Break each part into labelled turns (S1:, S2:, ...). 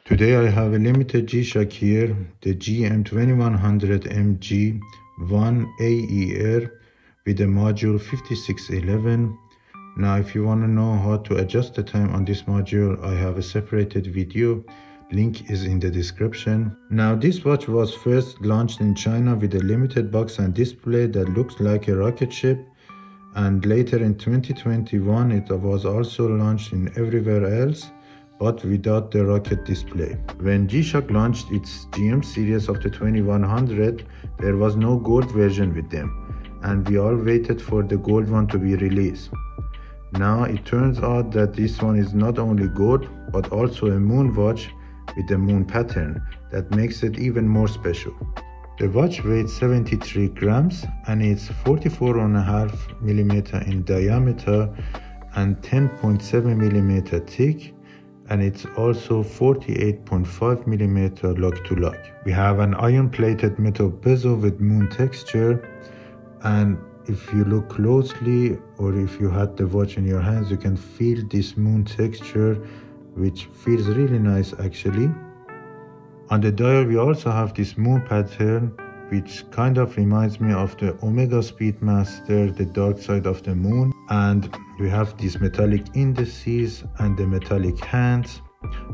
S1: Today I have a limited G-Shock here, the GM2100MG-1AER with the module 5611. Now if you want to know how to adjust the time on this module, I have a separated video, link is in the description. Now this watch was first launched in China with a limited box and display that looks like a rocket ship, and later in 2021 it was also launched in everywhere else, but without the rocket display. When G-Shock launched its GM series of the 2100, there was no gold version with them, and we all waited for the gold one to be released. Now it turns out that this one is not only gold, but also a moon watch with the moon pattern that makes it even more special. The watch weighs 73 grams and it's 44.5 millimeter in diameter and 10.7 millimeter thick, and it's also 48.5 millimeter lock to lock. We have an iron plated metal bezel with moon texture, and if you look closely or if you had the watch in your hands, you can feel this moon texture, which feels really nice actually. On the dial we also have this moon pattern, which kind of reminds me of the Omega Speedmaster, the dark side of the moon. And we have these metallic indices and the metallic hands.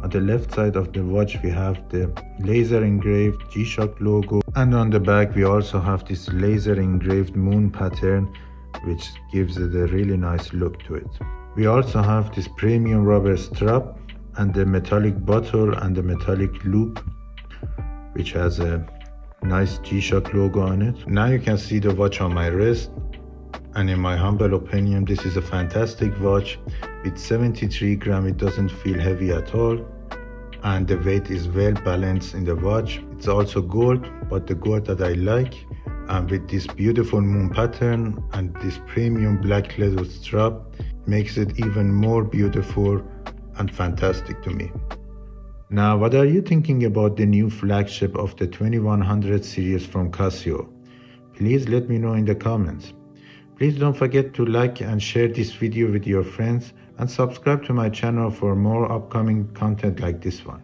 S1: On the left side of the watch we have the laser engraved G-Shock logo, and on the back we also have this laser engraved moon pattern, which gives it a really nice look to it. We also have this premium rubber strap and the metallic bottle and the metallic loop, which has a nice G-Shock logo on it. Now you can see the watch on my wrist, and in my humble opinion this is a fantastic watch. With 73 grams it doesn't feel heavy at all, and the weight is well balanced in the watch. It's also gold, but the gold that I like, and with this beautiful moon pattern and this premium black leather strap, makes it even more beautiful and fantastic to me. Now, what are you thinking about the new flagship of the 2100 series from Casio? Please let me know in the comments. Please don't forget to like and share this video with your friends, and subscribe to my channel for more upcoming content like this one.